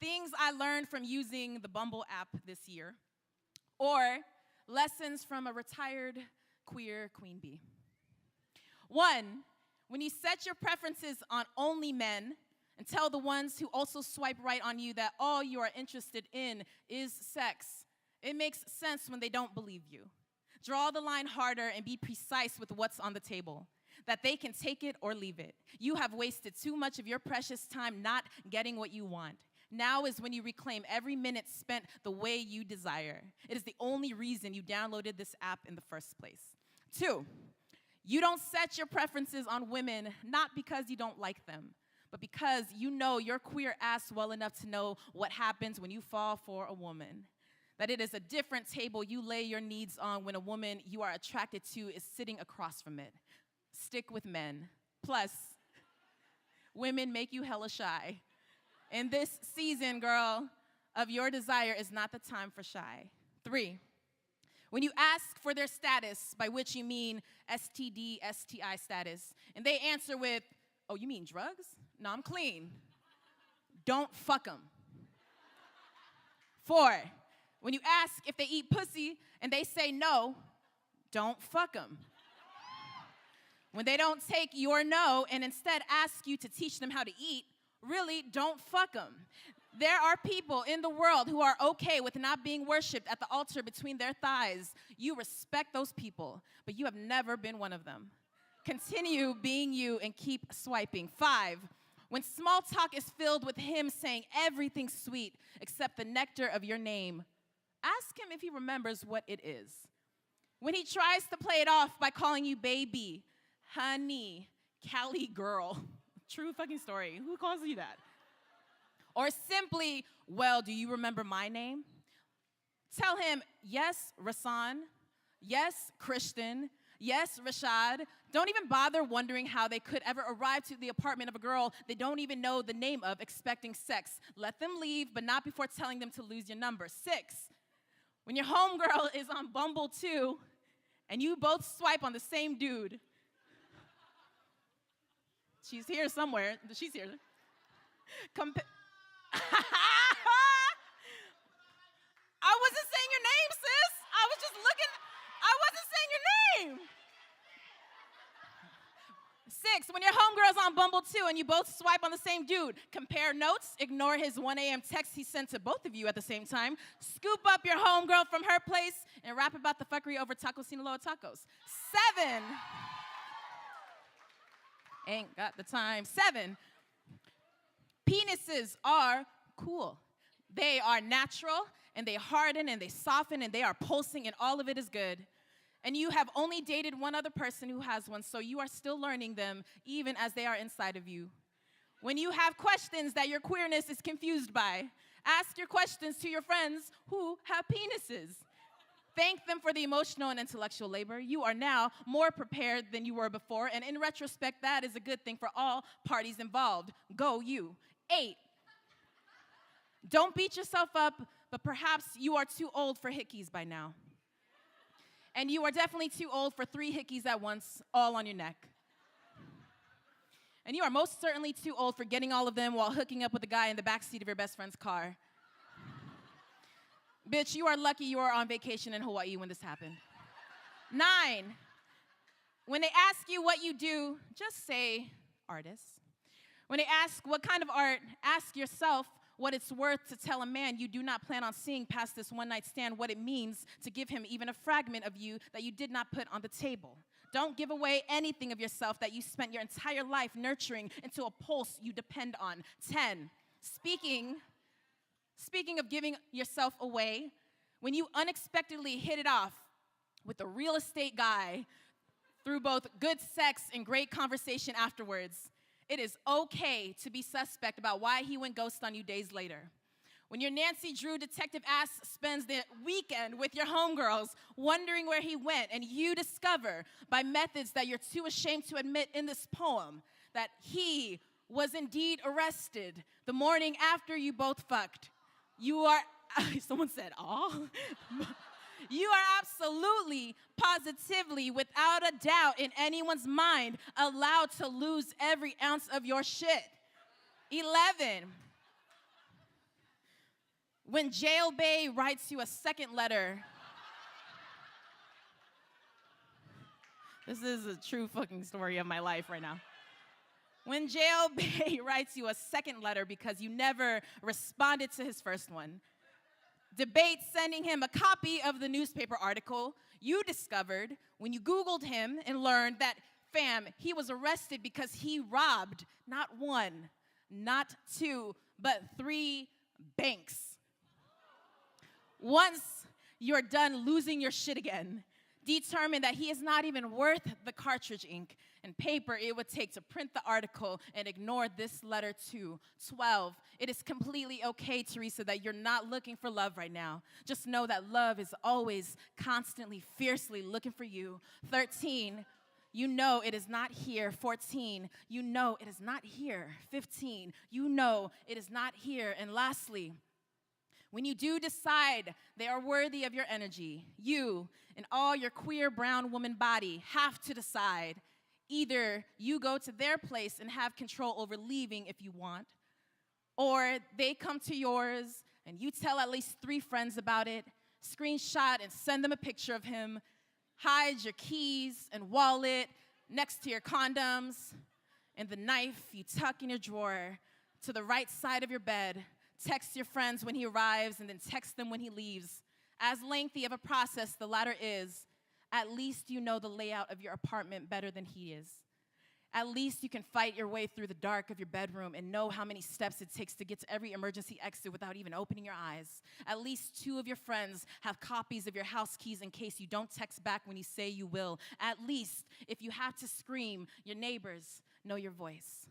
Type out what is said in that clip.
Things I learned from using the Bumble app this year, or lessons from a retired queer queen bee. One, when you set your preferences on only men and tell the ones who also swipe right on you that all you are interested in is sex, it makes sense when they don't believe you. Draw the line harder and be precise with what's on the table, that they can take it or leave it. You have wasted too much of your precious time not getting what you want. Now is when you reclaim every minute spent the way you desire. It is the only reason you downloaded this app in the first place. Two, you don't set your preferences on women not because you don't like them, but because you know your queer ass well enough to know what happens when you fall for a woman. That it is a different table you lay your needs on when a woman you are attracted to is sitting across from it. Stick with men. Plus, women make you hella shy. In this season, girl, of your desire is not the time for shy. Three, when you ask for their status, by which you mean STD, STI status, and they answer with, oh, you mean drugs? No, I'm clean. Don't fuck them. Four, when you ask if they eat pussy and they say no, don't fuck them. When they don't take your no and instead ask you to teach them how to eat, really, don't fuck them. There are people in the world who are okay with not being worshipped at the altar between their thighs. You respect those people, but you have never been one of them. Continue being you and keep swiping. Five, when small talk is filled with him saying everything sweet except the nectar of your name, ask him if he remembers what it is. When he tries to play it off by calling you baby, honey, Cali girl, true fucking story, who calls you that? Or simply, well, do you remember my name? Tell him, yes, Rasan, yes, Christian, yes, Rashad. Don't even bother wondering how they could ever arrive to the apartment of a girl they don't even know the name of expecting sex. Let them leave, but not before telling them to lose your number. Six, when your homegirl is on Bumble too, and you both swipe on the same dude. She's here somewhere. She's here. I wasn't saying your name, sis. I was just looking. I wasn't saying your name. Six, when your homegirl's on Bumble too and you both swipe on the same dude, compare notes, ignore his 1 a.m. text he sent to both of you at the same time, scoop up your homegirl from her place, and rap about the fuckery over Taco Sinaloa tacos. Seven, ain't got the time. Seven, penises are cool. They are natural, and they harden, and they soften, and they are pulsing, and all of it is good. And you have only dated one other person who has one, so you are still learning them, even as they are inside of you. When you have questions that your queerness is confused by, ask your questions to your friends who have penises. Thank them for the emotional and intellectual labor. You are now more prepared than you were before, and in retrospect, that is a good thing for all parties involved. Go you. 8, don't beat yourself up, but perhaps you are too old for hickeys by now. And you are definitely too old for 3 hickeys at once, all on your neck. And you are most certainly too old for getting all of them while hooking up with a guy in the backseat of your best friend's car. Bitch, you are lucky you are on vacation in Hawaii when this happened. 9, when they ask you what you do, just say artist. When they ask what kind of art, ask yourself what it's worth to tell a man you do not plan on seeing past this one-night stand what it means to give him even a fragment of you that you did not put on the table. Don't give away anything of yourself that you spent your entire life nurturing into a pulse you depend on. 10, speaking of giving yourself away, when you unexpectedly hit it off with a real estate guy through both good sex and great conversation afterwards, it is okay to be suspect about why he went ghost on you days later. When your Nancy Drew detective ass spends the weekend with your homegirls wondering where he went, and you discover by methods that you're too ashamed to admit in this poem that he was indeed arrested the morning after you both fucked, you are, someone said, aw. You are absolutely, positively, without a doubt in anyone's mind, allowed to lose every ounce of your shit. 11. When Jail Bay writes you a second letter. This is a true fucking story of my life right now. When Jail Bay writes you a second letter because you never responded to his first one. Debate sending him a copy of the newspaper article you discovered when you Googled him and learned that, fam, he was arrested because he robbed not one, not two, but 3 banks. Once you're done losing your shit again, determine that he is not even worth the cartridge ink and paper it would take to print the article, and ignore this letter too. 12, it is completely okay, Terisa, that you're not looking for love right now. Just know that love is always, constantly, fiercely looking for you. 13, you know it is not here. 14, you know it is not here. 15, you know it is not here. And lastly, when you do decide they are worthy of your energy, you and all your queer brown woman body have to decide. Either you go to their place and have control over leaving if you want, or they come to yours and you tell at least 3 friends about it, screenshot and send them a picture of him, hide your keys and wallet next to your condoms, and the knife you tuck in your drawer to the right side of your bed. Text your friends when he arrives and then text them when he leaves. As lengthy of a process the latter is, at least you know the layout of your apartment better than he is. At least you can fight your way through the dark of your bedroom and know how many steps it takes to get to every emergency exit without even opening your eyes. At least 2 of your friends have copies of your house keys in case you don't text back when you say you will. At least, if you have to scream, your neighbors know your voice.